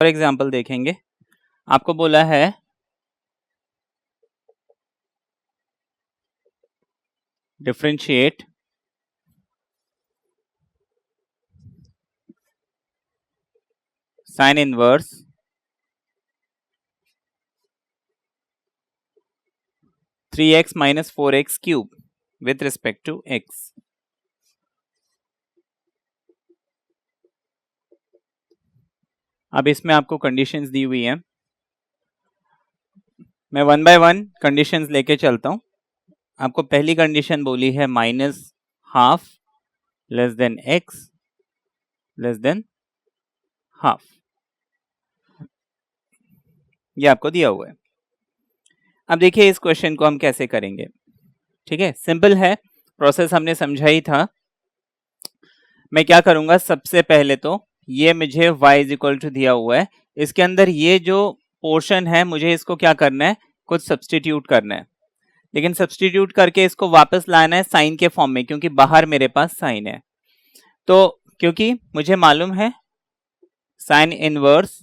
For example देखेंगे, आपको बोला है differentiate sine inverse three x minus 4x cube with respect to x। अब इसमें आपको कंडीशंस दी हुई हैं, मैं वन बाय वन कंडीशंस लेके चलता हूं। आपको पहली कंडीशन बोली है minus half less than x less than half, ये आपको दिया हुआ है। अब देखिए इस क्वेश्चन को हम कैसे करेंगे। ठीक है, सिंपल है, प्रोसेस हमने समझा ही था। मैं क्या करूंगा, सबसे पहले तो ये मुझे y इज इक्वल टू दिया हुआ है, इसके अंदर ये जो पोर्शन है मुझे इसको क्या करना है, कुछ सब्सटीट्यूट करना है। लेकिन सब्सटीट्यूट करके इसको वापस लाना है साइन के फॉर्म में, क्योंकि बाहर मेरे पास साइन है। तो क्योंकि मुझे मालूम है sine inverse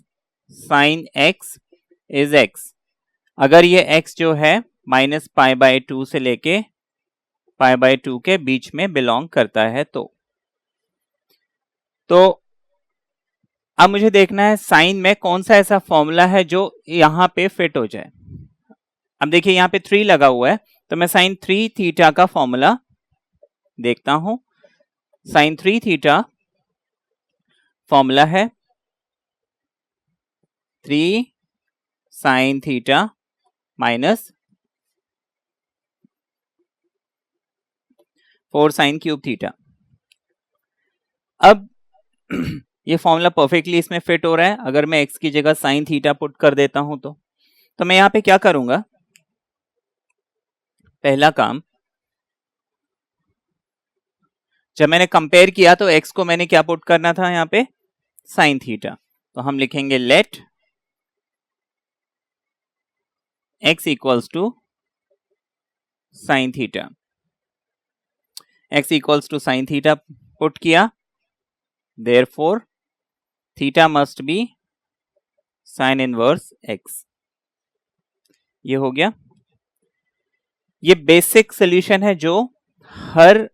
sine x is x, अगर ये x जो है माइनस पाई बाय 2 से लेके पाई बाय 2 के बीच में बिलोंग करता है, तो अब मुझे देखना है साइन में कौन सा ऐसा फॉर्मूला है जो यहां पे फिट हो जाए। अब देखिए यहां पे 3 लगा हुआ है, तो मैं साइन 3 थीटा का फॉर्मूला देखता हूं। साइन 3 थीटा फॉर्मूला है 3 sine theta minus 4 sine cube theta. अब ये फॉर्मूला परफेक्टली इसमें फिट हो रहा है। अगर मैं x की जगह साइन थीटा पुट कर देता हूं तो मैं यहां पे क्या करूंगा, पहला काम, जब मैंने कंपेयर किया तो x को मैंने क्या पुट करना था यहां पे, साइन थीटा। तो हम लिखेंगे let x equals to sine theta. x equals to sine theta put किया, therefore theta must be sine inverse x। ये हो गया। ये बेसिक सॉल्यूशन है जो हर,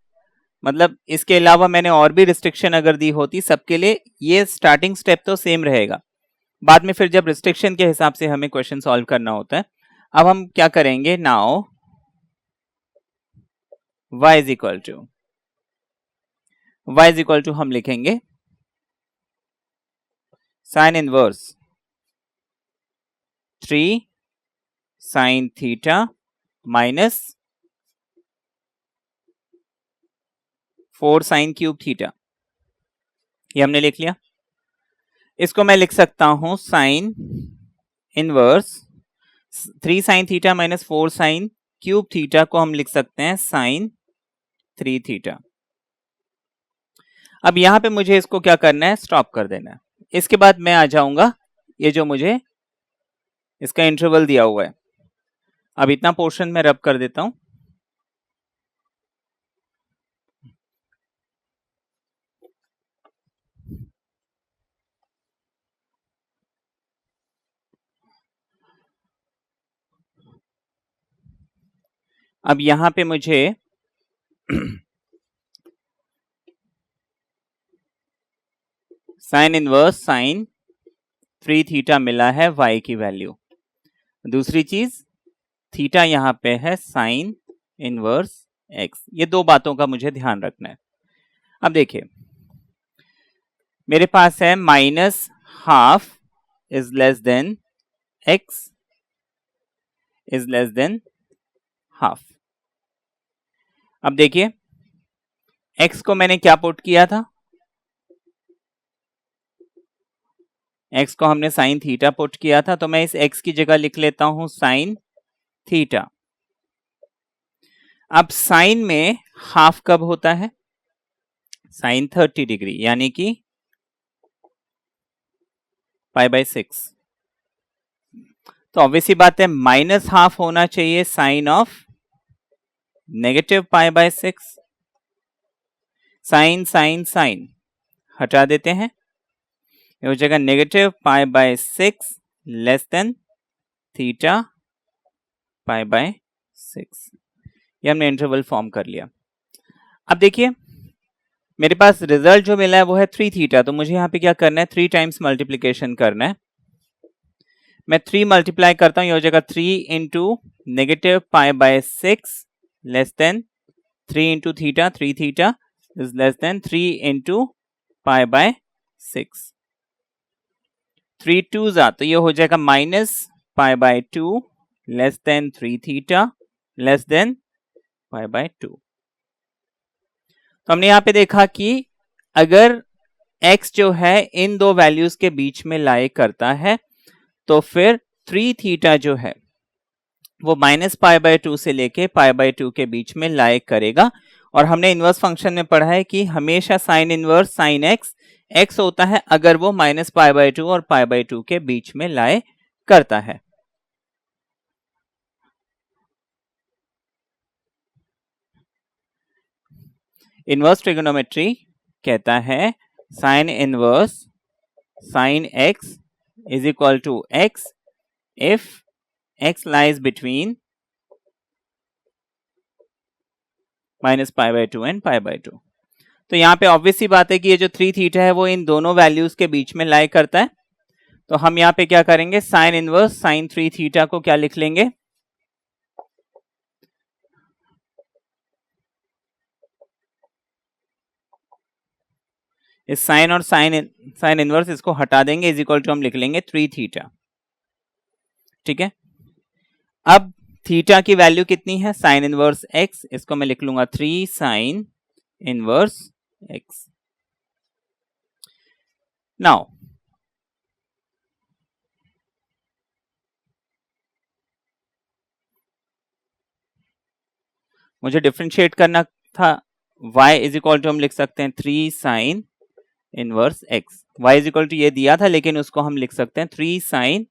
मतलब इसके अलावा मैंने और भी रिस्ट्रिक्शन अगर दी होती सबके लिए, ये स्टार्टिंग स्टेप तो सेम रहेगा। बाद में फिर जब रिस्ट्रिक्शन के हिसाब से हमें क्वेश्चन सॉल्व करना होता है। अब हम क्या करेंगे, now y is equal to हम लिखेंगे sine inverse 3 sine theta minus 4 sine cube theta. ये हमने लिख लिया। इसको मैं लिख सकता हूं sine inverse 3 sine theta minus 4 sine cube theta को हम लिख सकते हैं साइन 3 थीटा। अब यहां पे मुझे इसको क्या करना है, स्टॉप कर देना है। इसके बाद मैं आ जाऊंगा ये जो मुझे इसका इंटरवल दिया हुआ है, अब इतना पोर्शन में रब कर देता हूं। अब यहां पे मुझे साइन इनवर्स साइन 3 थीटा मिला है y की वैल्यू। दूसरी चीज, थीटा यहां पे है साइन इनवर्स x। ये दो बातों का मुझे ध्यान रखना है। अब देखिए मेरे पास है minus half is less then x is less than half. अब देखिए x को मैंने क्या पुट किया था, x को हमने साइन थीटा पुट किया था, तो मैं इस x की जगह लिख लेता हूं साइन थीटा। अब साइन में हाफ कब होता है, साइन 30 डिग्री, यानी कि पाई बाय 6। तो ऑब्वियसली बात है माइनस हाफ होना चाहिए sine of negative pi by 6। Sine sine sine हटा देते हैं, ये हो जाएगा negative pi by 6 less than theta pi by 6। ये हमने इंटरवल फॉर्म कर लिया। अब देखिए मेरे पास रिजल्ट जो मिला है वो है 3 थीटा, तो मुझे यहाँ पे क्या करना है, 3 टाइम्स मल्टीप्लीकेशन करना है। मैं 3 मल्टीप्लाई करता हूँ, ये हो जाएगा 3 into negative pi by 6 less than 3 into theta, 3 theta is less than 3 into pi by 6। 3 2 जा तो ये हो जाएगा minus pi by 2 less than 3 theta less than pi by 2। तो हमने यहां पे देखा कि अगर x जो है इन दो वैल्यूज के बीच में लाई करता है तो फिर 3 थीटा जो है वो माइनस पाई बाय 2 से लेके पाई बाय 2 के बीच में लाई करेगा। और हमने इनवर्स फंक्शन में पढ़ा है कि हमेशा साइन इनवर्स साइन x होता है अगर वो माइनस पाई बाय 2 और पाई बाय 2 के बीच में लाई करता है। इनवर्स ट्रिगोनोमेट्री कहता है sine inverse sine x is equal to x if x lies between minus pi by 2 and pi by 2। तो यहाँ पे ऑब्वियस सी बात है कि ये जो 3 थीटा है वो इन दोनों वैल्यूज के बीच में लाई करता है। तो हम यहाँ पे क्या करेंगे, साइन इनवर्स साइन 3 थीटा को क्या लिख लेंगे, इस साइन और साइन इनवर्स इसको हटा देंगे, इज इक्वल टू हम लिख लेंगे 3 थीटा। ठीक है, अब थीटा की वैल्यू कितनी है, साइन इनवर्स x, इसको मैं लिख लूंगा 3 साइन इनवर्स x। नाउ मुझे डिफरेंशिएट करना था, y इज इक्वल टू हम लिख सकते हैं 3 sine inverse x। y is equal to ये दिया था लेकिन उसको हम लिख सकते हैं 3 साइन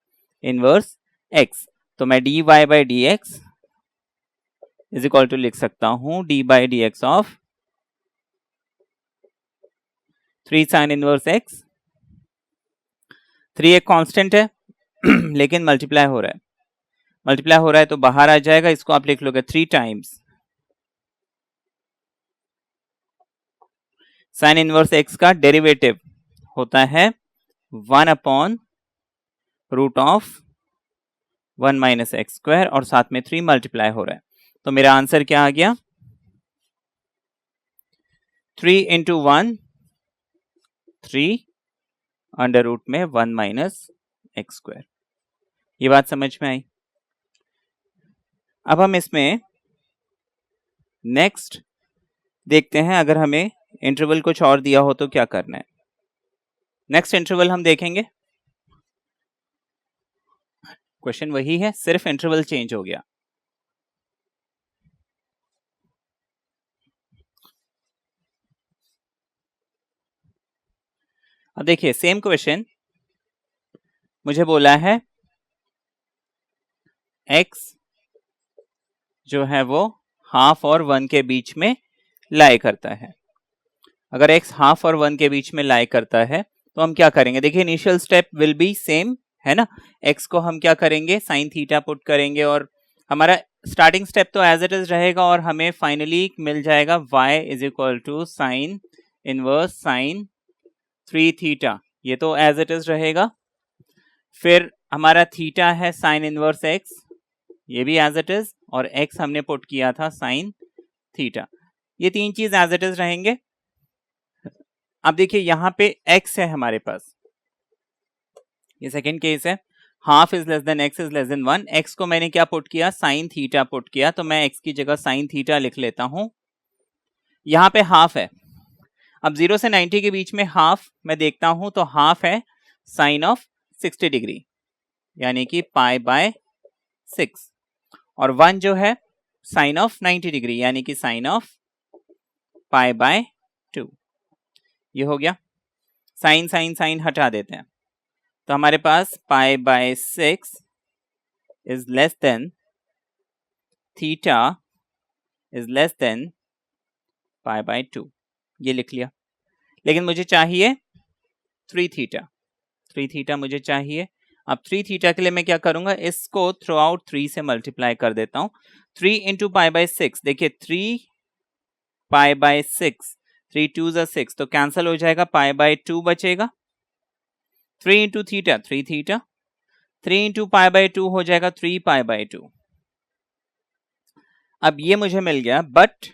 इनवर्स x। तो मैं dy by d x is equal to लिख सकता हूं d by d x of 3 sine inverse x। 3 एक कांस्टेंट है लेकिन मल्टीप्लाई हो रहा है तो बाहर आ जाएगा, इसको आप लिख लोगे 3 टाइम्स साइन इनवर्स x का डेरिवेटिव होता है 1 upon root of 1 minus x square और साथ में 3 मल्टीप्लाई हो रहा है। तो मेरा आंसर क्या आ गया, 3 इंटू 1 3 अंडर रूट में 1 माइनस एक्स स्क्वायर। ये बात समझ में आई। अब हम इसमें नेक्स्ट देखते हैं, अगर हमें इंटरवल कुछ और दिया हो तो क्या करना है। नेक्स्ट इंटरवल हम देखेंगे, क्वेश्चन वही है, सिर्फ इंटरवल चेंज हो गया। अब देखिए सेम क्वेश्चन मुझे बोला है x जो है वो हाफ और 1 के बीच में लाई करता है। अगर x हाफ और 1 के बीच में लाई करता है तो हम क्या करेंगे, देखिए initial step will be same है ना, x को हम क्या करेंगे साइन थीटा पुट करेंगे और हमारा स्टार्टिंग स्टेप तो एज इट इज रहेगा और हमें फाइनली मिल जाएगा y is equal to sine inverse sine 3 theta, ये तो एज इट इज रहेगा। फिर हमारा थीटा है साइन इनवर्स x, ये भी एज इट इज, और x हमने पुट किया था साइन थीटा, ये तीन चीज एज इट इज रहेंगे। अब देखिए यहां पे x है हमारे पास, ये सेकंड केस है, half is less then x is less then 1। x को मैंने क्या पुट किया, साइन थीटा पुट किया, तो मैं x की जगह साइन थीटा लिख लेता हूं। यहां पे हाफ है, अब 0 से 90 के बीच में हाफ मैं देखता हूं तो हाफ है साइन ऑफ 60 डिग्री यानी कि पाई बाय 6, और 1 जो है साइन ऑफ 90 डिग्री यानी कि साइन ऑफ पाई बाय 2। ये हो गया, साइन साइन साइन हटा देते हैं तो हमारे पास pi by 6 is less than theta is less than pi by 2, ये लिख लिया। लेकिन मुझे चाहिए 3 थीटा, 3 थीटा मुझे चाहिए। अब 3 थीटा के लिए मैं क्या करूंगा, इसको थ्रू आउट 3 से मल्टीप्लाई कर देता हूं। 3 इंटू पाई बाई 6, देखिए 3 पाई बाई 6, 3 2 ज़ा 6, तो कैंसिल हो जाएगा, पाई बाई 2 बचेगा। 3 into theta 3 theta, 3 into pi by 2 हो जाएगा 3 पाई बाई 2। अब ये मुझे मिल गया, बट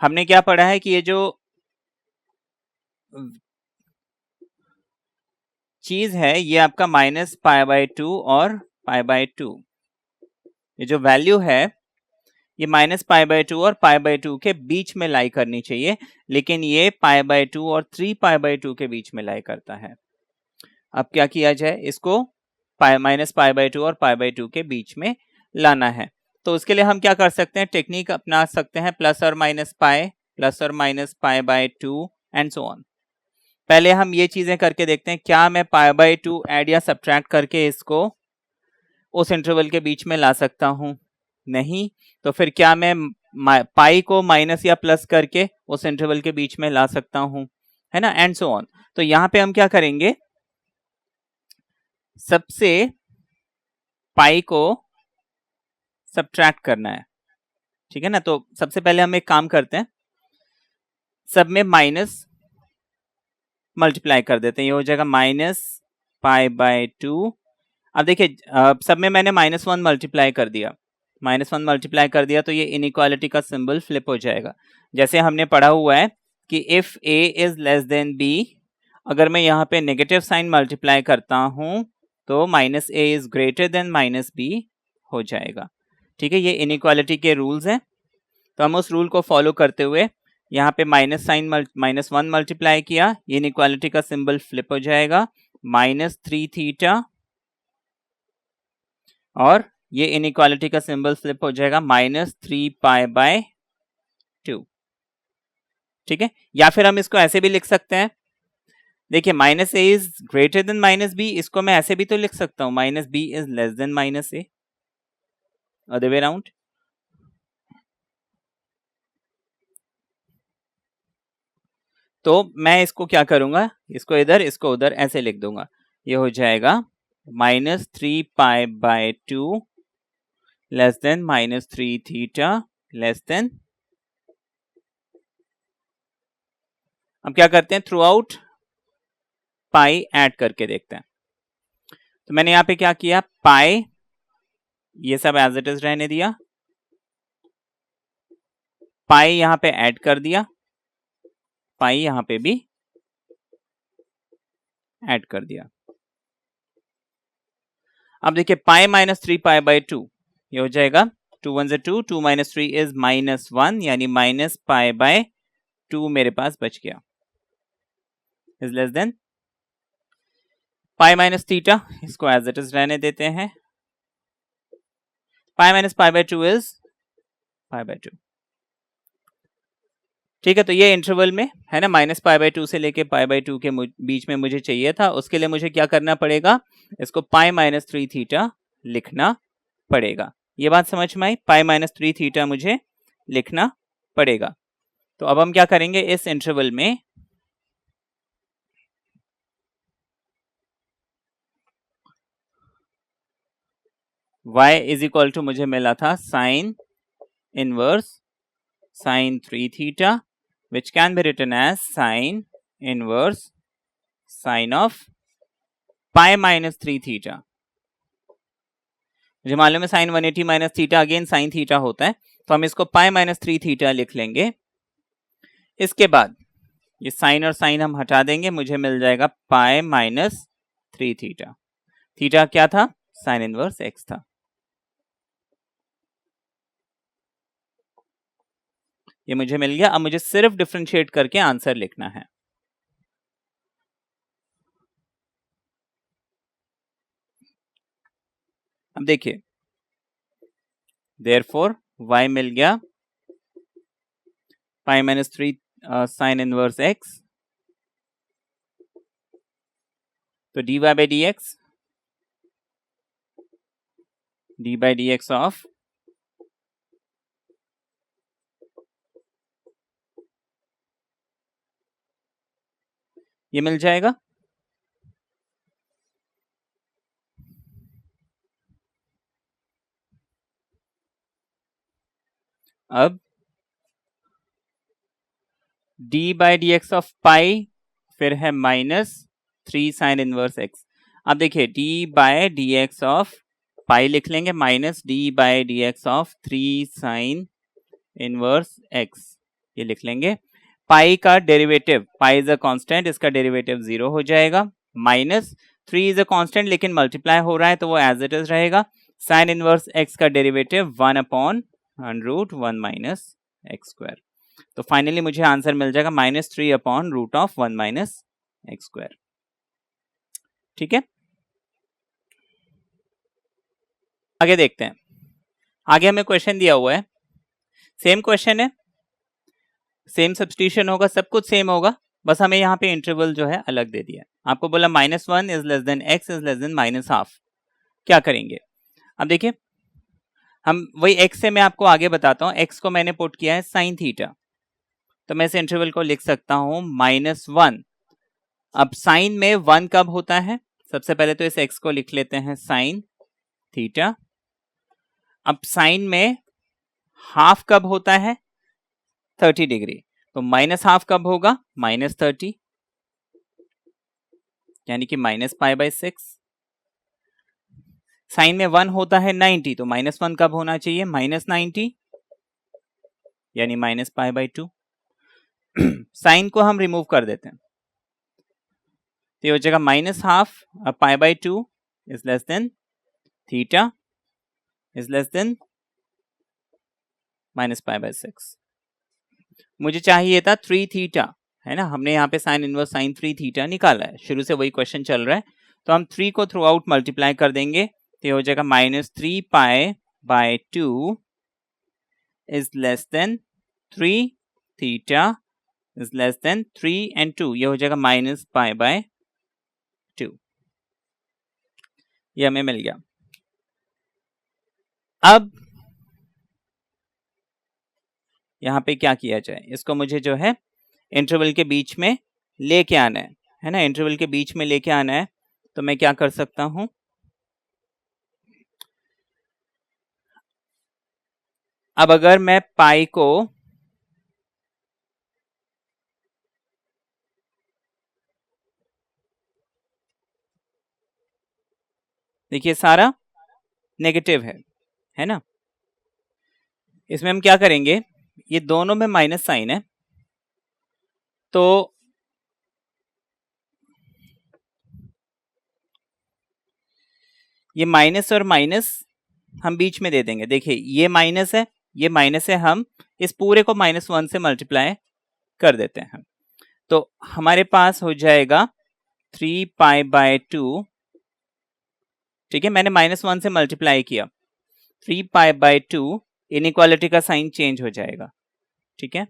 हमने क्या पढ़ा है कि ये जो चीज है ये आपका माइनस पाई बाई 2 और पाई बाई 2, ये जो वैल्यू है ये माइनस पाई बाई 2 और पाई बाई 2 के बीच में लाई करनी चाहिए, लेकिन ये पाई बाई 2 और 3 पाई बाई 2 के बीच में लाई करता है। अब क्या किया जाए, इसको माइनस पाई बाई 2 और पाई बाई 2 के बीच में लाना है। तो उसके लिए हम क्या कर सकते हैं, टेक्निक अपना सकते हैं, प्लस और minus pi by 2 and so on. पहले हम ये चीजें करके देखते हैं, क्या मैं पाई बाई 2 ऐड या सब्ट्रैक्ट करके इसको उस इंटरवल के बीच में ला सकता हूं? नहीं। तो फिर क्या मैं पाई को माइनस या प्लस करके उस इंटरवल के बीच में ला सकता हूं, है ना, एंड सो ऑन। तो यहां पे हम क्या करेंगे, सबसे पाई को सब्ट्रैक्ट करना है, ठीक है ना। तो सबसे पहले हम एक काम करते हैं, सब में माइनस मल्टीप्लाई कर देते हैं, ये हो जाएगा माइनस पाई बाई 2। अब देखिए सब में मैंने -1 मल्टीप्लाई कर दिया, -1 मल्टीप्लाई कर दिया, तो ये इनइक्वालिटी का सिंबल फ्लिप हो जाएगा। जैसे हमने पढ़ा हुआ है कि if a is less then b, अगर मैं यहाँ पे नेगेटिव साइन मल्टीप्लाई करता हूं तो -a is greater than -b हो जाएगा, ठीक है। ये इनइक्वालिटी के रूल्स हैं, तो हम उस रूल को फॉलो करते हुए यहाँ पे -1 मल्टीप्लाई किया, ये इनइक्वालिटी का सिंबल फ्लिप हो जाएगा, -3 थीटा, और ये इनइक्वालिटी का सिंबल फ्लिप हो जाएगा -3 पाई बाय 2, ठीक है। या फिर हम इसको ऐसे भी लिख सकते हैं, देखिए -a is greater than -b, इसको मैं ऐसे भी तो लिख सकता हूं, -b is less then -a, other way round. तो मैं इसको क्या करूंगा, इसको इधर इसको उधर ऐसे लिख दूंगा, ये हो जाएगा -3 पाई by 2 less than -3 theta less then. अब क्या करते हैं, थ्रू आउट पाई ऐड करके देखते हैं। तो मैंने यहां पे क्या किया, पाई ये सब एज इट इज रहने दिया, पाई यहां पे ऐड कर दिया, पाई यहां पे भी ऐड कर दिया। अब देखिए पाई -3 पाई बाय 2, ये हो जाएगा 2 1 2, 2 -3 इज -1, यानी माइनस पाई बाय 2 मेरे पास बच गया, is less than pi minus theta, इसको एज इट इज रहने देते हैं, पाई बाय 2 इज पाई बाय 2, ठीक है। तो ये इंटरवल में है ना, -पाई बाय 2 से लेके पाई बाय 2 के बीच में मुझे चाहिए था, उसके लिए मुझे क्या करना पड़ेगा, इसको पाई -3 थीटा लिखना पड़ेगा। ये बात समझ में आई, पाई -3 थीटा मुझे लिखना पड़ेगा। तो अब हम क्या करेंगे, इस इंटरवल में y इज इक्वल टू मुझे मिला था sine inverse sine 3 theta, which can be written as sin inverse sin of pi -3 theta. मुझे मालूम है sine 180 minus theta again sine theta होता है, तो हम इसको पाई -3 थीटा लिख लेंगे। इसके बाद ये साइन और साइन हम हटा देंगे, मुझे मिल जाएगा पाई -3 थीटा। थीटा क्या था, साइन इनवर्स एक्स था। ये मुझे मिल गया। अब मुझे सिर्फ डिफरेंशिएट करके आंसर लिखना है। अब देखिए, देयरफॉर y मिल गया पाई -3 साइन इनवर्स एक्स, तो dy by d x of ये मिल जाएगा। अब d by d x of pi, फिर है -3 साइन इनवर्स एक्स। अब देखिए d by d x of pi लिख लेंगे minus d by d x of 3 sine inverse x, ये लिख लेंगे। पाई का derivative, pi is a constant, इसका डेरिवेटिव 0 हो जाएगा। -3 इज अ कांस्टेंट लेकिन मल्टीप्लाई हो रहा है तो वो एज इट इज रहेगा। साइन इनवर्स एक्स का डेरिवेटिव 1/√1 माइनस एक्स स्क्वायर। तो फाइनली मुझे आंसर मिल जाएगा -3/√1 - एक्स स्क्वायर। ठीक है, आगे देखते हैं। आगे हमें क्वेश्चन दिया हुआ है, सेम क्वेश्चन है, सेम सब्स्टिट्यूशन होगा, सब कुछ सेम होगा, बस हमें यहाँ पे इंटरवल जो है अलग दे दिया। आपको बोला -1 is less then x is less then -1/2। क्या करेंगे? अब देखिए हम वही x से मैं आपको आगे बताता हूँ। x को मैंने पुट किया है साइन थीटा, तो मैं इस इंटरवल को लिख सकता हूँ -1। अब साइन में 1 कब होता है? सबसे पहले तो इस x को लिख लेते हैं साइन थीटा। अब साइन में हाफ कब होता है? 30 डिग्री। तो -1/2 कब होगा? -30, यानी कि -π/6। साइन में 1 होता है 90, तो -1 कब होना चाहिए? -90, यानी -π/2। साइन को हम रिमूव कर देते हैं, तो ये हो जाएगा -1/2। अब π/2 is less than theta is less than -π/6। मुझे चाहिए था 3 थीटा, है ना, हमने यहाँ पे साइन इनवर्स साइन 3 थीटा निकाला है, शुरू से वही क्वेश्चन चल रहा है। तो हम 3 को थ्रू आउट मल्टीप्लाई कर देंगे, तो ये हो जाएगा -3π/2 is less than 3 theta is less than 3 and 2, ये हो जाएगा -π/2। ये हमें मिल गया। अब यहाँ पे क्या किया जाए? इसको मुझे जो है इंटरवल के बीच में लेके आना है ना, इंटरवल के बीच में लेके आना है। तो मैं क्या कर सकता हूं? अब अगर मैं पाई को देखिए सारा नेगेटिव है ना, इसमें हम क्या करेंगे? ये दोनों में माइनस साइन है, तो ये माइनस और माइनस हम बीच में दे देंगे। देखिए ये माइनस है, ये माइनस है, हम इस पूरे को -1 से मल्टीप्लाई कर देते हैं। तो हमारे पास हो जाएगा 3π/2। ठीक है, मैंने -1 से मल्टीप्लाई किया, 3π/2, इनइक्वालिटी का साइन चेंज हो जाएगा। ठीक है,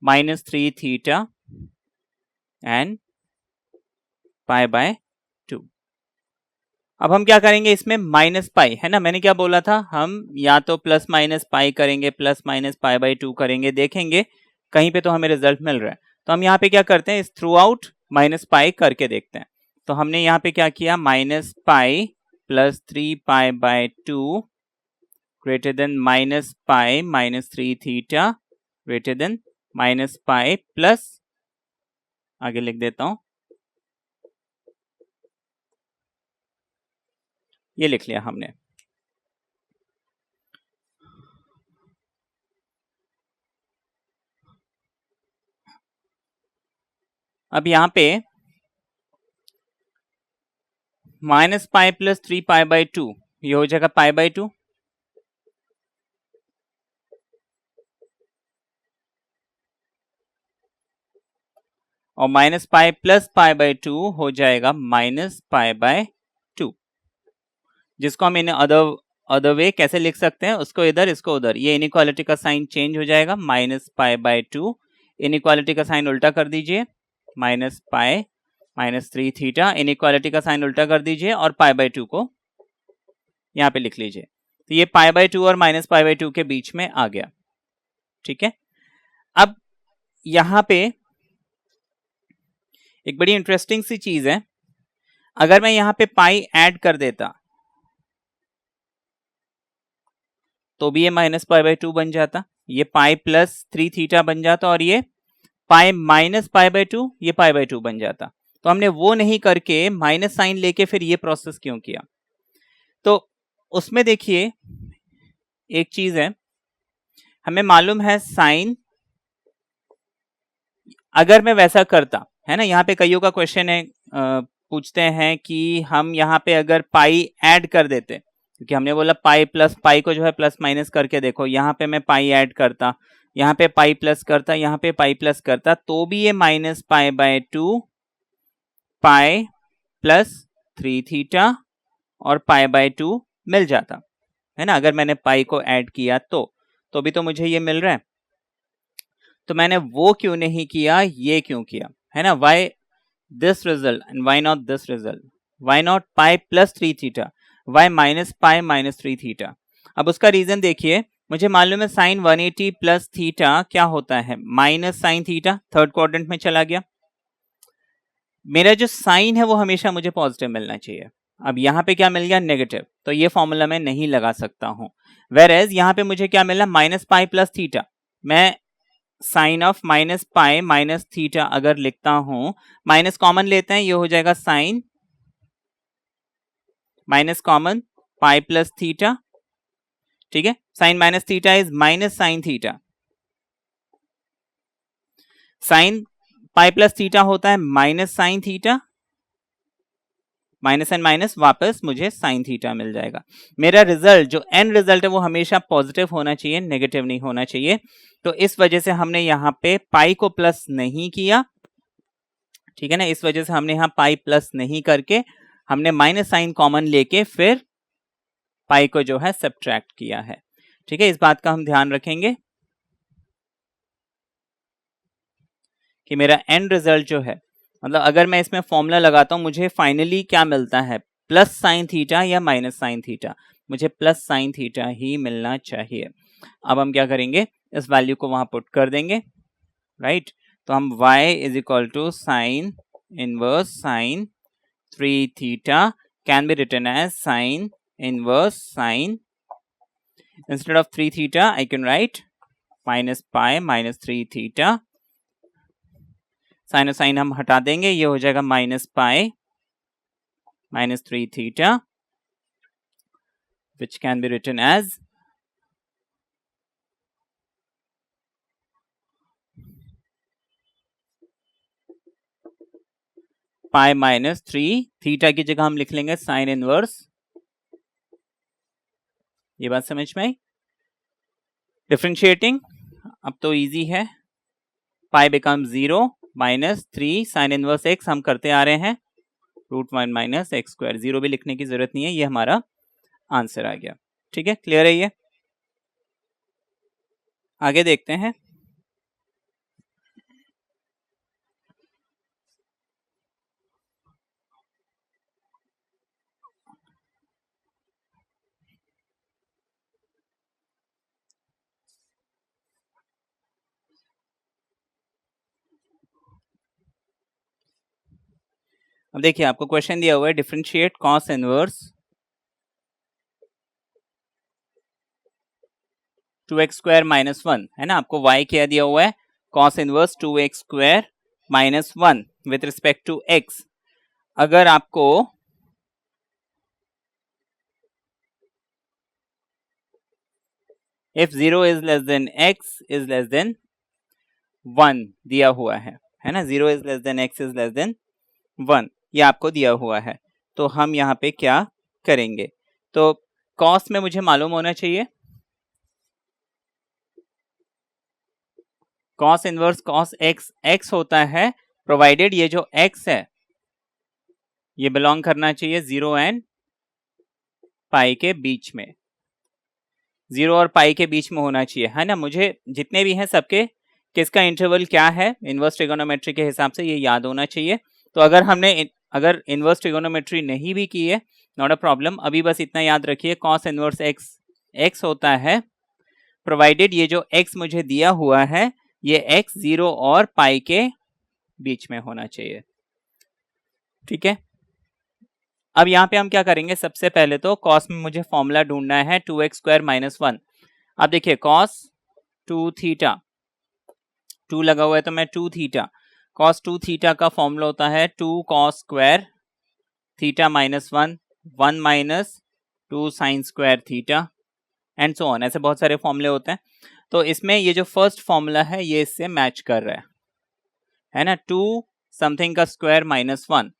-3 थीटा एंड π/2। अब हम क्या करेंगे? इसमें -π है ना, मैंने क्या बोला था, हम या तो +-π करेंगे, +-π/2 करेंगे, देखेंगे कहीं पे तो हमें रिजल्ट मिल रहा है। तो हम यहाँ पे क्या करते हैं? इस थ्रू आउट -π करके देखते हैं। तो हमने यहाँ पे क्या किया? -π + 3π/2 greater than -π -3 theta greater than -π plus, आगे लिख देता हूं, ये लिख लिया हमने। अब यहाँ पे -π + 3π/2, ये हो जाएगा π/2, और -π + π/2 हो जाएगा -π/2, जिसको हम इन अदर वे कैसे लिख सकते हैं? उसको इधर, इसको उधर, ये इनइक्वालिटी का साइन चेंज हो जाएगा, -π/2, इनइक्वालिटी का साइन उल्टा कर दीजिए, -π -3 थीटा, इनइक्वालिटी का साइन उल्टा कर दीजिए और π/2 को यहाँ पे लिख लीजिए। तो ये π/2 और -π/2 के बीच में आ गया। ठीक है, अब यहाँ पे एक बड़ी इंटरेस्टिंग सी चीज है, अगर मैं यहाँ पे पाई ऐड कर देता तो भी ये माइनस पाई बाय 2 बन जाता, ये पाई प्लस 3 थीटा बन जाता, और ये पाई माइनस पाई बाय 2, ये पाई बाय 2 बन जाता। तो हमने वो नहीं करके माइनस साइन लेके फिर ये प्रोसेस क्यों किया? तो उसमें देखिए एक चीज है, हमें मालूम है साइन, अगर मैं वैसा करता है ना, यहाँ पे कईयों का क्वेश्चन है, पूछते हैं कि हम यहाँ पे अगर पाई ऐड कर देते, क्योंकि हमने बोला पाई प्लस पाई को जो है प्लस माइनस करके देखो, यहाँ पे मैं पाई ऐड करता, यहाँ पे पाई प्लस करता, यहाँ पे पाई प्लस करता, तो भी ये minus pi by 2 pi plus 3 theta और पाई बाय 2 मिल जाता है ना। अगर मैंने पाई को ऐड किया तो भी तो मुझे ये मिल रहा है। तो मैंने वो क्यों नहीं किया, ये क्यों किया, है ना। Why this result and why not this result, why not pi plus 3 theta, why minus pi minus 3 theta. अब उसका रीजन देखिए, मुझे मालूम है साइन 180 प्लस थीटा क्या होता है, minus sine theta, third quadrant में चला गया। मेरा जो साइन है वो हमेशा मुझे पॉजिटिव मिलना चाहिए। अब यहाँ पे क्या मिल गया, नेगेटिव, तो ये फॉर्मूला मैं नहीं लगा सकता हूं। वेर एज यहाँ पे मुझे क्या मिला, माइनस पाई प्लस थीटा, मैं sine of minus pi minus theta अगर लिखता हूं, माइनस कॉमन लेते हैं, ये हो जाएगा sine minus common pi plus theta, ठीक है। Sine minus theta is minus sine theta, sine pi plus theta होता है minus sine theta, minus and minus वापस मुझे साइन थीटा मिल जाएगा। मेरा रिजल्ट जो एंड रिजल्ट है वो हमेशा पॉजिटिव होना चाहिए, नेगेटिव नहीं होना चाहिए। तो इस वजह से हमने यहाँ पे पाई को प्लस नहीं किया, ठीक है ना, इस वजह से हमने यहाँ पाई प्लस नहीं करके हमने माइनस साइन कॉमन लेके फिर पाई को जो है सब्ट्रैक्ट किया है, ठीक है। इस बात का हम ध्यान रखेंगे कि मेरा एंड रिजल्ट जो है, मतलब अगर मैं इसमें फॉर्मूला लगाता हूं, मुझे फाइनली क्या मिलता है, प्लस साइन थीटा या माइनस साइन थीटा, मुझे प्लस साइन थीटा ही मिलना चाहिए। अब हम क्या करेंगे, इस वैल्यू को वहां पुट कर देंगे, राइट। तो हम y is equal to sine inverse sine 3 theta can be written as sine inverse sine, instead of 3 theta I can write minus pi minus 3 theta, sine और साइन हम हटा देंगे, ये हो जाएगा minus pi minus 3 theta, which can be written as pi minus 3 theta की जगह हम लिख लेंगे साइन इनवर्स। ये बात समझ में आई? डिफरेंशिएटिंग अब तो इजी है, pi become 0 minus 3 sine inverse x हम करते आ रहे हैं, √1 माइनस एक्स स्क्वायर, 0 भी लिखने की जरूरत नहीं है, ये हमारा आंसर आ गया, ठीक है। क्लियर है ये? आगे देखते हैं। अब देखिए आपको क्वेश्चन दिया हुआ है, differentiate cos inverse 2x square minus 1, है ना। आपको y क्या दिया हुआ है, cos inverse 2x square minus 1 with respect to x। अगर आपको if 0 is less than x is less than 1 दिया हुआ है ना, 0 is less than x is less than 1 ये आपको दिया हुआ है। तो हम यहाँ पे क्या करेंगे, तो कॉस में मुझे मालूम होना चाहिए, cos inverse cos x x होता है, प्रोवाइडेड ये जो x है ये बिलोंग करना चाहिए 0 एंड पाई के बीच में, 0 और पाई के बीच में होना चाहिए, है ना। मुझे जितने भी हैं सबके किसका इंटरवल क्या है इनवर्स ट्रिगोनोमेट्री के हिसाब से ये याद होना चाहिए। तो अगर इनवर्स ट्रिगोनोमेट्री नहीं भी की है, नॉट अ प्रॉब्लम, अभी बस इतना याद रखिए, कॉस इनवर्स एक्स एक्स होता है, प्रोवाइडेड ये जो x मुझे दिया हुआ है ये x 0 और पाई के बीच में होना चाहिए, ठीक है। अब यहाँ पे हम क्या करेंगे, सबसे पहले तो कॉस में मुझे फॉर्मूला ढूंढना है 2x स्क्वायर माइनस 1। अब देखिए cos 2 थीटा, 2 लगा हुआ है तो मैं 2 थीटा, cos 2 थीटा का फॉर्मूला होता है 2 cos square theta minus 1, 1 minus 2 sine square theta and so on, ऐसे बहुत सारे फॉर्मूले होते हैं। तो इसमें ये जो फर्स्ट फॉर्मूला है ये इससे मैच कर रहा है ना, 2 समथिंग का स्क्वायर माइनस 1,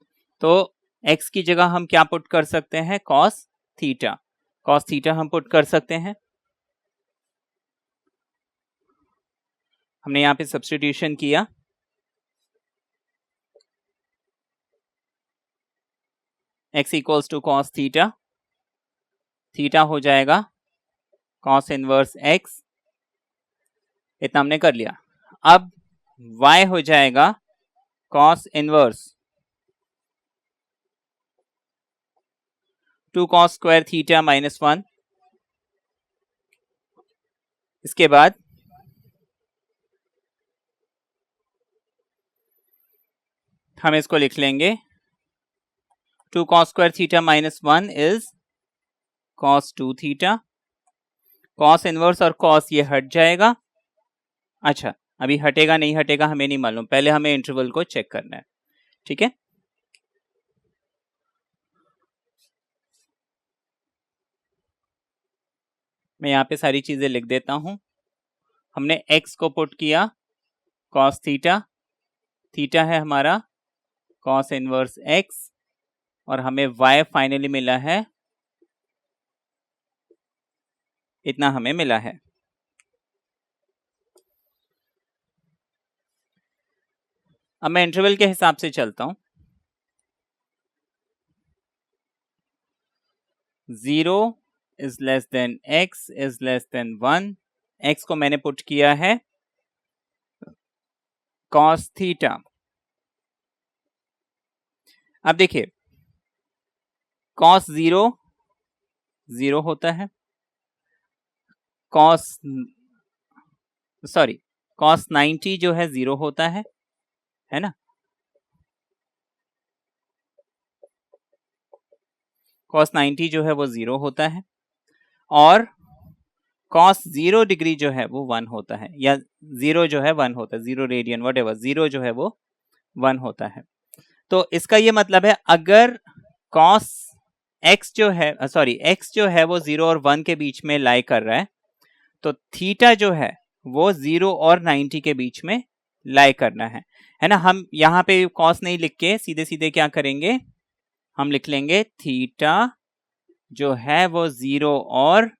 तो x की जगह हम क्या पुट कर सकते हैं, cos थीटा, cos थीटा हम पुट कर सकते हैं। हमने यहाँ पे सब्स्टिट्यूशन किया, x equals to cos theta, theta हो जाएगा cos इनवर्स x, इतना हमने कर लिया। अब y हो जाएगा cos inverse 2 cos square theta minus 1। इसके बाद हम इसको लिख लेंगे 2 cos square theta minus 1 is cos 2 theta, cos inverse और cos ये हट जाएगा। अच्छा, अभी हटेगा नहीं हटेगा हमें नहीं मालूम, पहले हमें इंटरवल को चेक करना है, ठीक है। मैं यहाँ पे सारी चीजें लिख देता हूं। हमने x को पुट किया cos थीटा, थीटा है हमारा cos इनवर्स x, और हमें y फाइनली मिला है, इतना हमें मिला है। अब मैं इंटरवल के हिसाब से चलता हूं। 0 is less then x is less then 1, x को मैंने पुट किया है cos थीटा। अब देखिए cos 0 0 होता है, cos 90 जो है 0 होता है ना, cos 90 जो है वो 0 होता है, और cos 0 डिग्री जो है वो 1 होता है, या 0 जो है 1 होता है, 0 रेडियन व्हाटएवर, 0 जो है वो 1 होता है। तो इसका ये मतलब है अगर cos x जो है x जो है वो 0 और 1 के बीच में लाई कर रहा है, तो थीटा जो है वो 0 और 90 के बीच में लाई करना है ना। हम यहाँ पे cos नहीं लिख के सीधे सीधे क्या करेंगे, हम लिख लेंगे थीटा जो है वो 0 और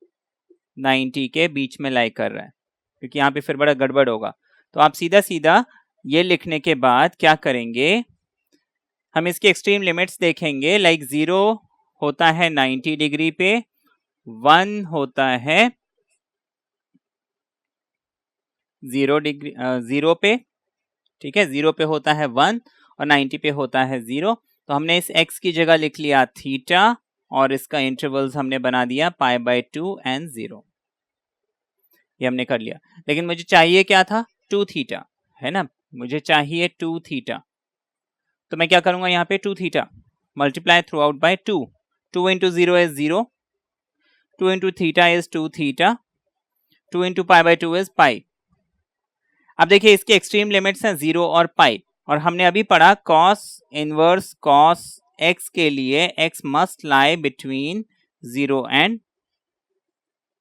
90 के बीच में लाई कर रहा है, क्योंकि यहाँ पे फिर बड़ा गड़बड़ होगा। तो आप सीधा सीधा ये लिखने के बाद क्या करेंगे, हम इसकी एक्सट्रीम लिमिट्स देखेंगे, लाइक 0 होता है 90 डिग्री पे, 1 होता है 0 पे, ठीक है, 0 पे होता है 1 और 90 पे होता है 0। तो हमने इस x की जगह लिख लिया थीटा, और इसका इंटरवल्स हमने बना दिया π/2 एंड 0, ये हमने कर लिया। लेकिन मुझे चाहिए क्या था, 2 थीटा, है ना, मुझे चाहिए 2 थीटा। तो मैं क्या करूंगा, यहाँ पे 2 theta multiply throughout by 2, 2 into 0 is 0, 2 into theta is 2 theta, 2 into π/2 is pi. अब देखिए इसके एक्सट्रीम लिमिट्स हैं 0 और पाई, और हमने अभी पढ़ा cos इनवर्स cos x के लिए x must lie between 0 and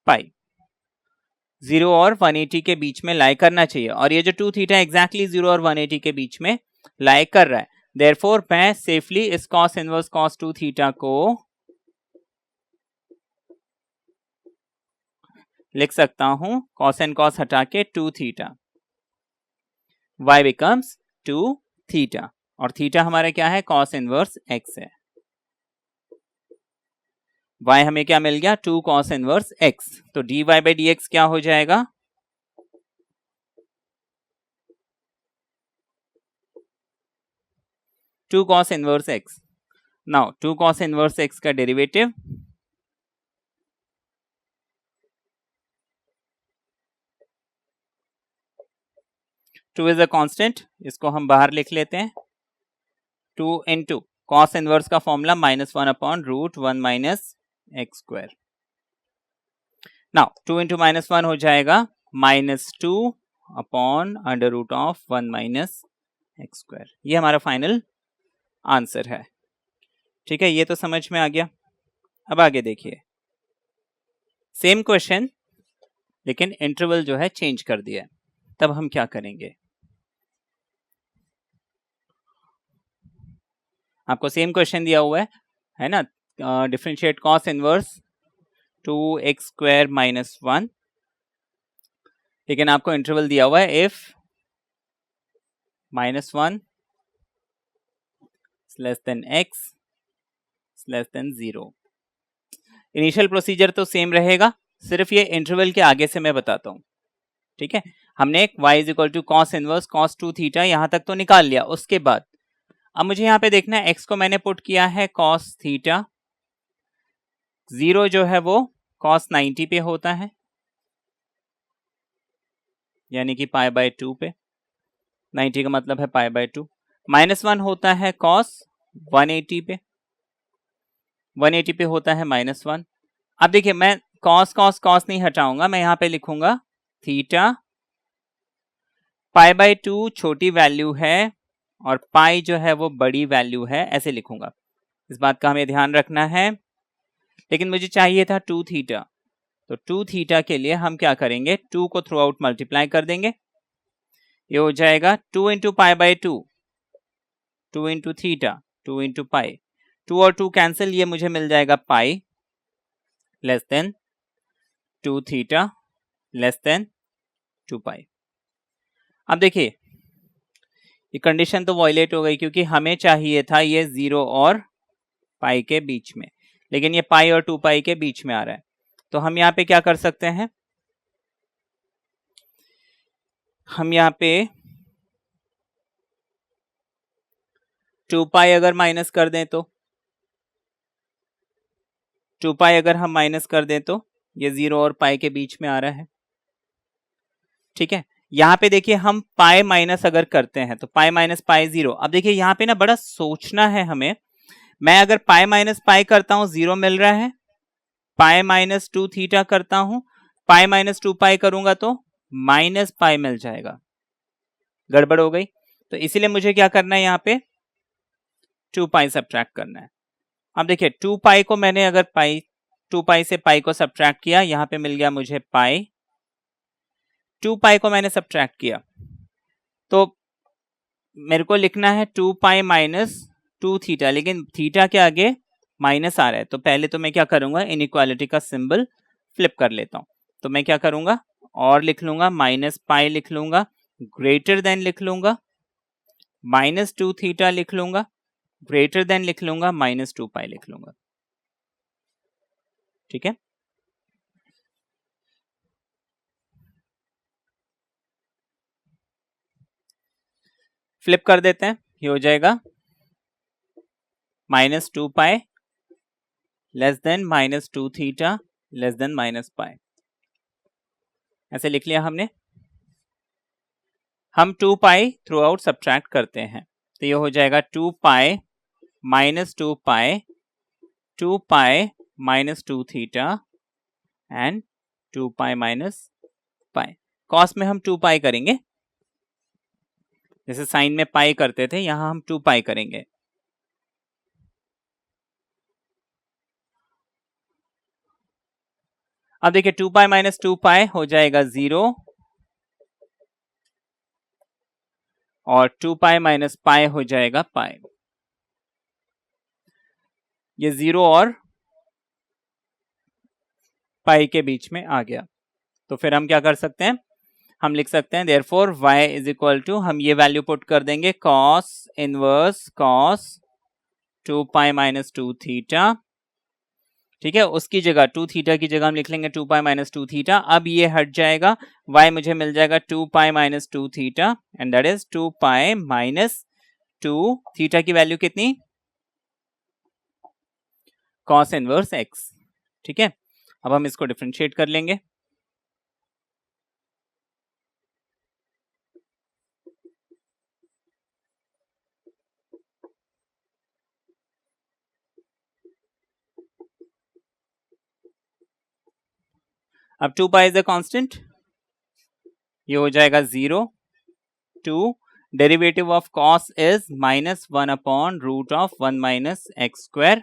pi, 0 और 180 के बीच में लाई करना चाहिए, और ये जो 2 थीटा एग्जैक्टली 0 और 180 के बीच में लाई कर रहा है। देयरफॉर मैं सेफली इस cos इनवर्स cos 2 थीटा को लिख सकता हूं, cos एंड cos हटा के 2 थीटा, y becomes 2 थीटा, और थीटा हमारा क्या है, cos इनवर्स x है। y हमें क्या मिल गया, 2 cos इनवर्स x, तो dy by dx क्या हो जाएगा, two cos inverse x। Now 2 cos inverse x का derivative, two is a constant, इसको हम बाहर लिख लेते हैं, 2 इंटू cos इनवर्स का formula -1/√1 - x square. Now 2 into -1 हो जाएगा -2 upon under root of 1 minus x square. ये हमारा फाइनल आंसर है। ठीक है, ये तो समझ में आ गया। अब आगे देखिए, सेम क्वेश्चन लेकिन इंटरवल जो है चेंज कर दिया है। तब हम क्या करेंगे, आपको सेम क्वेश्चन दिया हुआ है ना, डिफरेंशिएट कॉस इनवर्स 2x² -1, लेकिन आपको इंटरवल दिया हुआ है if -1 less than x less than 0। Initial procedure तो सेम रहेगा, सिर्फ ये इंटरवल के आगे से मैं बताता हूं। ठीक है, हमने y is two cos inverse cos 2 theta यहां तक तो निकाल लिया। उसके बाद अब मुझे यहां पे देखना है, x को मैंने पुट किया है कॉस थीटा, 0 जो है वो कॉस 90 पे होता है, यानी कि π/2 पे, 90 का मतलब है π/2। -1 होता है कॉस 180 पे, 180 पे होता है -1। अब देखिए, मैं कॉस कॉस कॉस नहीं हटाऊंगा, मैं यहां पे लिखूंगा थीटा, π/2 छोटी वैल्यू है और पाई जो है वो बड़ी वैल्यू है, ऐसे लिखूंगा। इस बात का हमें ध्यान रखना है। लेकिन मुझे चाहिए था 2 थीटा, तो 2 थीटा के लिए हम क्या करेंगे, 2 को थ्रू आउट मल्टीप्लाई कर देंगे। ये हो जाएगा 2 into π/2, 2 into theta, 2 into pi, 2 और 2 कैंसिल, ये मुझे मिल जाएगा pi less than 2 theta less than 2 pi. अब देखिए, ये कंडीशन तो वायलेट हो गई, क्योंकि हमें चाहिए था ये 0 और पाई के बीच में, लेकिन ये पाई और 2 पाई के बीच में आ रहा है। तो हम यहाँ पे क्या कर सकते हैं, हम यहाँ पे 2 पाई अगर माइनस कर दें तो, 2 पाई अगर हम माइनस कर दें तो ये 0 और पाई के बीच में आ रहा है। ठीक है, यहाँ पे देखिए, हम पाई माइनस अगर करते हैं तो पाई माइनस पाई 0। अब देखिए यहाँ पे ना बड़ा सोचना है हमें, मैं अगर पाई माइनस पाई करता हूं 0 मिल रहा है, पाई माइनस 2 थीटा करता हूं, पाई माइनस 2 पाई करूंगा तो माइनस पाई मिल जाएगा, गड़बड़ हो गई। तो इसीलिए मुझे क्या करना है, यहाँ पे 2 पाई सब्ट्रैक्ट करना है। अब देखिए 2 पाई को मैंने अगर 2 पाई से पाई को सब्ट्रैक्ट किया, यहां पे मिल गया मुझे पाई, 2 पाई को मैंने सब्ट्रैक्ट किया तो मेरे को लिखना है 2 पाई माइनस 2 थीटा, लेकिन थीटा के आगे माइनस आ रहा है, तो पहले तो मैं क्या करूंगा, इनइक्वालिटी का सिंबल फ्लिप कर लेता हूं। तो मैं क्या करूंगा, और लिख लूंगा, माइनस पाई लिख लूंगा, ग्रेटर देन लिख लूंगा, माइनस 2 थीटा लिख लूंगा, ग्रेटर देन लिख लूंगा, माइनस 2 पाई लिख लूंगा। ठीक है, फ्लिप कर देते हैं, ये हो जाएगा माइनस 2 पाई less then minus 2 theta less then minus pi, ऐसे लिख लिया हमने। हम 2 पाई थ्रू आउट सब्ट्रैक्ट करते हैं, तो ये हो जाएगा 2 pi minus 2 pi, 2 pi minus 2 theta and 2 pi minus pi. Cos में हम 2 पाई करेंगे, जैसे साइन में पाई करते थे, यहां हम 2 पाई करेंगे। अब देखिए 2 पाई माइनस 2 पाई हो जाएगा 0, और 2 पाई माइनस पाई हो जाएगा पाई। ये 0 और पाई के बीच में आ गया, तो फिर हम क्या कर सकते हैं, हम लिख सकते हैं therefore y is equal to, हम ये वैल्यू पुट कर देंगे, cos inverse cos 2 pi minus 2 theta. ठीक है, उसकी जगह 2 थीटा की जगह हम लिख लेंगे 2 पाई माइनस 2 थीटा। अब ये हट जाएगा, y मुझे मिल जाएगा 2 pi minus 2 theta and that is 2 pi minus 2 theta की वैल्यू कितनी, cos इनवर्स x। ठीक है, अब हम इसको डिफरेंशिएट कर लेंगे। अब 2 पाई इज अ कांस्टेंट, ये हो जाएगा 0 two derivative of cos is -1 upon root of 1 minus x square.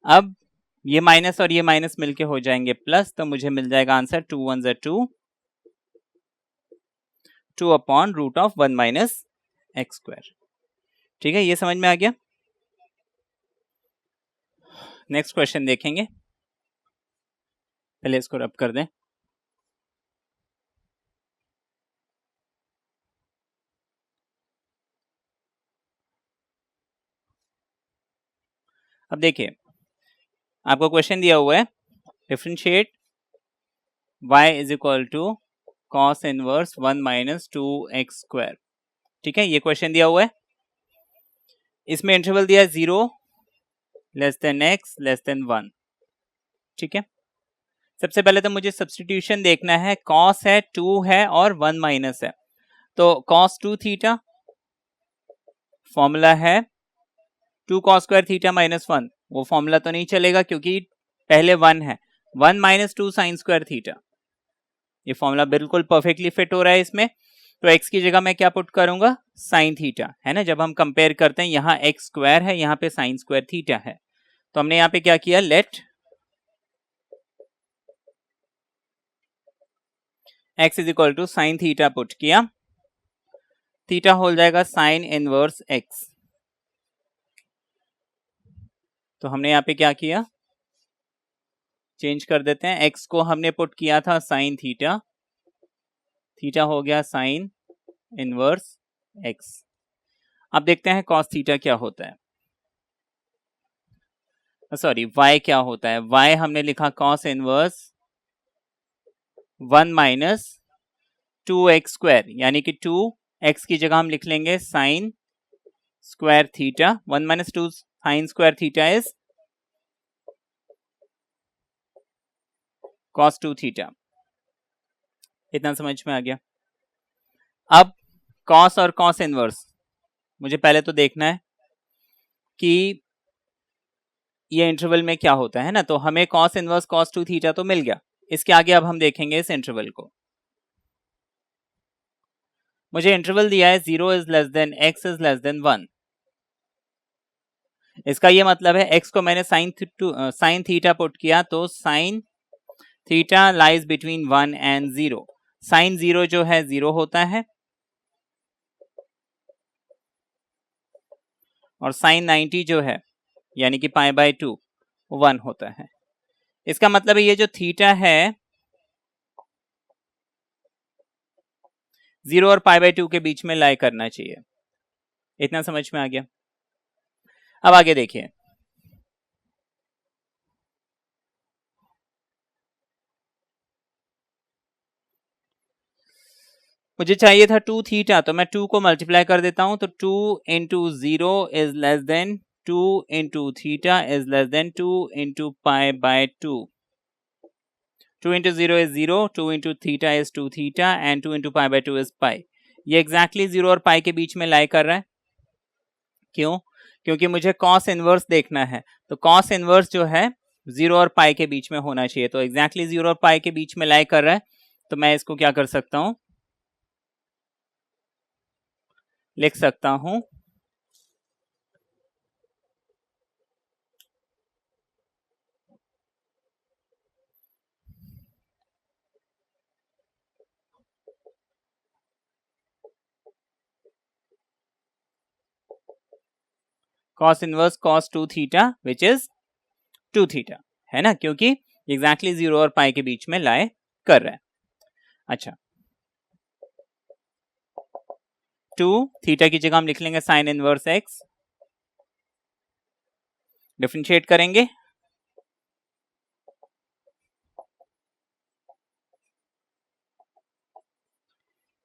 अब ये माइनस और ये माइनस मिलके हो जाएंगे प्लस, तो मुझे मिल जाएगा आंसर 2 1 ज़ा 2, 2 upon root of 1 minus x square. ठीक है, ये समझ में आ गया। नेक्स्ट क्वेश्चन देखेंगे, पहले इसको रब कर दें। अब देखिए, आपको क्वेश्चन दिया हुआ है differentiate y is equal to cos inverse 1 minus 2x square. ठीक है, ये क्वेश्चन दिया हुआ है, इसमें इंटरवल दिया है 0 less than x less than 1। ठीक है, सबसे पहले तो मुझे सब्स्टिट्यूशन देखना है, कॉस है 2 है और 1 माइनस है, तो कॉस 2 थीटा, फॉर्मूला है 2 कॉस स्क्वायर थीटा माइनस 1, वो फॉर्मूला तो नहीं चलेगा क्योंकि पहले 1 है, 1 माइनस 2 साइन स्क्वायर थीटा, ये फॉर्मूला बिल्कुल परफेक्टली फिट हो रहा है इसमें। तो x की जगह मैं क्या पुट करूंगा, साइन थीटा, है ना। जब हम कंपेयर करते हैं, यहाँ एक्स स्क्वायर है, यहाँ पे साइन स्क्वायर थीटा है, तो हमने यहाँ पे क्या किया, let x is equal to sine theta put किया, थीटा हो जाएगा साइन इनवर्स x। तो हमने यहाँ पे क्या किया, चेंज कर देते हैं, x को हमने पुट किया था साइन थीटा, थीटा हो गया साइन इनवर्स x। अब देखते हैं कॉस थीटा क्या होता है, सॉरी y क्या होता है। y हमने लिखा cos inverse 1 minus 2x square, यानी कि 2x की जगह हम लिख लेंगे sine square theta, 1 minus 2 sine square theta is cos 2 theta. इतना समझ में आ गया। अब कॉस और कॉस इनवर्स मुझे पहले तो देखना है कि ये इंटरवल में क्या होता है ना, तो हमें कॉस इनवर्स कॉस 2 थीटा तो मिल गया, इसके आगे अब हम देखेंगे इस इंटरवल को। मुझे इंटरवल दिया है 0 is less then x is less then 1, इसका ये मतलब है x को मैंने साइन थीटा पुट किया, तो sine theta lies between 1 and 0, sine 0 जो है 0 होता है और साइन 90 जो है यानी कि पाई बाय 2 1 होता है। इसका मतलब है ये जो थीटा है 0 और पाई बाय 2 के बीच में लाई करना चाहिए। इतना समझ में आ गया। अब आगे देखिए, मुझे चाहिए था 2 थीटा, तो मैं 2 को मल्टीप्लाई कर देता हूं, तो 2 into 0 is less than 2 into theta is less than 2 into pi by 2। 2 into 0 is 0, 2 into theta is 2 theta and 2 into pi by 2 is pi. ये एग्जैक्टली 0 और पाई के बीच में लाई कर रहा है। क्यों? क्योंकि मुझे कॉस इनवर्स देखना है, तो कॉस इनवर्स जो है 0 और पाई के बीच में होना चाहिए, तो एग्जैक्टली 0 और पाई के बीच में लाई कर रहा है, तो मैं इसको क्या कर सकता हूं, लिख सकता हूं cos inverse cos 2 theta which is 2 theta, है ना, क्योंकि एग्जैक्टली 0 और पाई के बीच में लाई कर रहा है। अच्छा, 2 थीटा की जगह हम लिख लेंगे साइन इनवर्स x, डिफरेंशिएट करेंगे,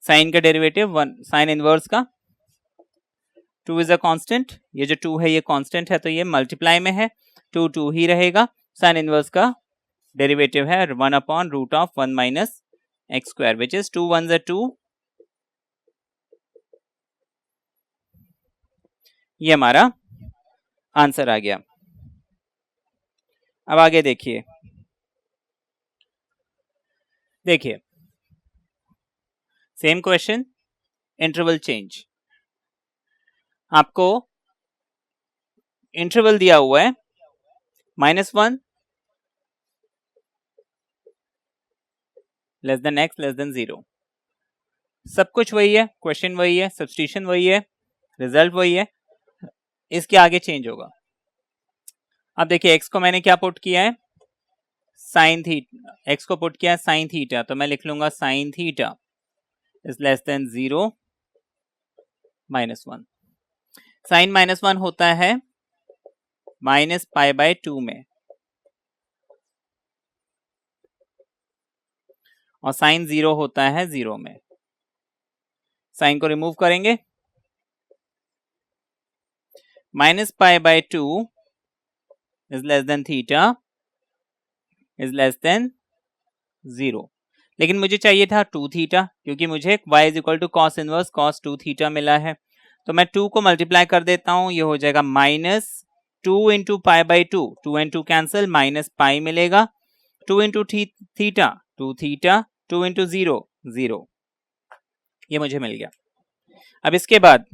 साइन का डेरिवेटिव 1 साइन इनवर्स का 2 इज अ कांस्टेंट, ये जो 2 है ये कांस्टेंट है, तो ये मल्टीप्लाई में है, 2 2 ही रहेगा। साइन इनवर्स का डेरिवेटिव है 1 upon root of 1 minus x square which is 2 1 ज़ा 2, ये हमारा आंसर आ गया। अब आगे देखिए, देखिए सेम क्वेश्चन, इंटरवल चेंज। आपको इंटरवल दिया हुआ है -1 less than x less than 0। सब कुछ वही है, क्वेश्चन वही है, सब्स्टिट्यूशन वही है, रिजल्ट वही है, इसके आगे चेंज होगा। अब देखिए x को मैंने क्या पुट किया है, साइन थीटा, x को पुट किया है साइन थीटा, तो मैं लिख लूंगा sine theta is less than 0 -1। Sine -1 होता है -π/2 में, और साइन 0 होता है 0 में। साइन को रिमूव करेंगे, -π/2 is less than theta is less than 0। लेकिन मुझे चाहिए था 2 थीटा, क्योंकि मुझे y is equal to cos inverse cos 2 theta मिला है। तो मैं 2 को मल्टीप्लाई कर देता हूं, ये हो जाएगा -2 इंटू π/2, 2 एंड 2 कैंसिल, -π मिलेगा, 2 इंटू थीटा 2 थीटा, 2 इंटू 0 0, ये मुझे मिल गया। अब इसके बाद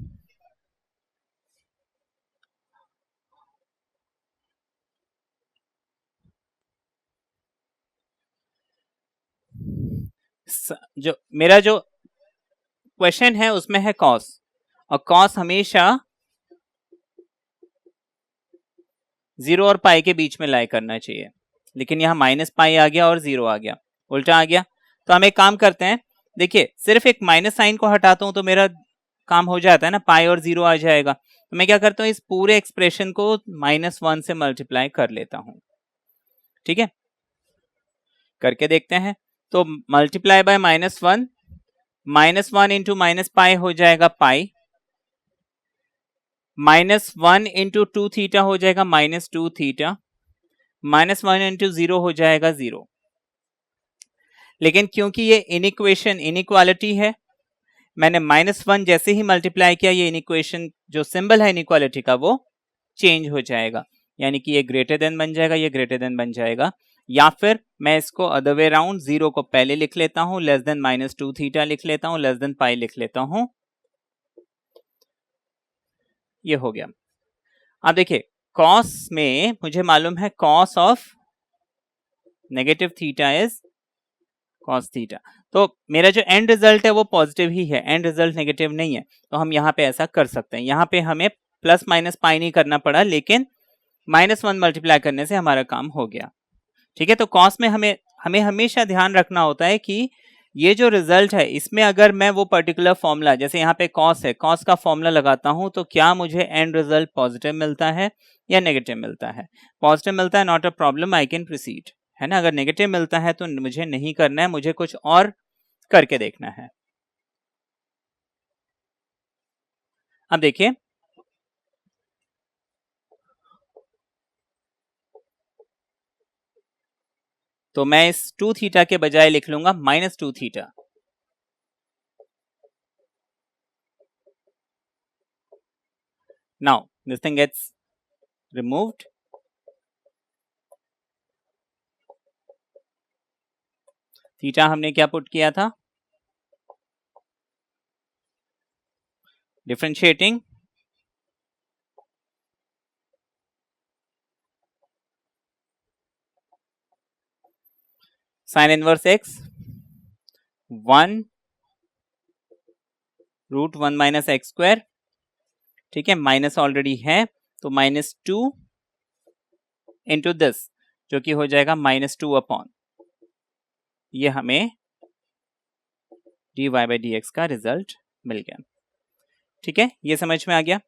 जो मेरा जो क्वेश्चन है उसमें है कॉस, और कॉस हमेशा 0 और पाई के बीच में लाई करना चाहिए, लेकिन यहाँ -π आ गया और 0 आ गया, उल्टा आ गया। तो हम एक काम करते हैं, देखिए सिर्फ एक माइनस साइन को हटाता हूं तो मेरा काम हो जाता है ना, पाई और 0 आ जाएगा। तो मैं क्या करता हूं, इस पूरे एक्सप्रेशन को -1 से मल्टीप्लाई कर लेता हूं। ठीक है, करके देखते हैं। तो मल्टीप्लाई बाय -1, -1 इंटू -π हो जाएगा पाई, -1 इंटू 2 थीटा हो जाएगा -2 थीटा, -1 इंटू 0 हो जाएगा 0। लेकिन क्योंकि ये इनइक्वेशन इनइक्वालिटी है, मैंने -1 जैसे ही मल्टीप्लाई किया, ये इनइक्वेशन जो सिंबल है इनइक्वालिटी का वो चेंज हो जाएगा, यानी कि ये ग्रेटर देन बन जाएगा, ये ग्रेटर देन बन जाएगा। या फिर मैं इसको अदर वे राउंड, 0 को पहले लिख लेता हूं, लेस देन -2 थीटा लिख लेता हूं, लेस देन पाई लिख लेता हूं, ये हो गया। अब देखिए कॉस में मुझे मालूम है cos of negative theta is cos theta, तो मेरा जो एंड रिजल्ट है वो पॉजिटिव ही है, एंड रिजल्ट नेगेटिव नहीं है। तो हम यहाँ पे ऐसा कर सकते हैं, यहाँ पे हमें प्लस माइनस पाई नहीं करना पड़ा, लेकिन -1 मल्टीप्लाई करने से हमारा काम हो गया। ठीक है, तो कॉस में हमें हमेशा ध्यान रखना होता है कि ये जो रिजल्ट है इसमें अगर मैं वो पर्टिकुलर फॉर्मूला, जैसे यहाँ पे कॉस है, कॉस का फॉर्मूला लगाता हूं, तो क्या मुझे एंड रिजल्ट पॉजिटिव मिलता है या नेगेटिव मिलता है। पॉजिटिव मिलता है, not a problem, I can proceed, है ना। अगर नेगेटिव मिलता है तो मुझे नहीं करना है, मुझे कुछ और करके देखना है। अब देखिए तो मैं इस 2 थीटा के बजाय लिख लूंगा -2 theta. Now this thing gets removed, theta हमने क्या पुट किया था, differentiating sine inverse x 1 √1 minus x square. ठीक है, माइनस ऑलरेडी है, तो -2 इंटू दिस, जो कि हो जाएगा -2 अपॉन, ये हमें dy/dx का रिजल्ट मिल गया। ठीक है, ये समझ में आ गया।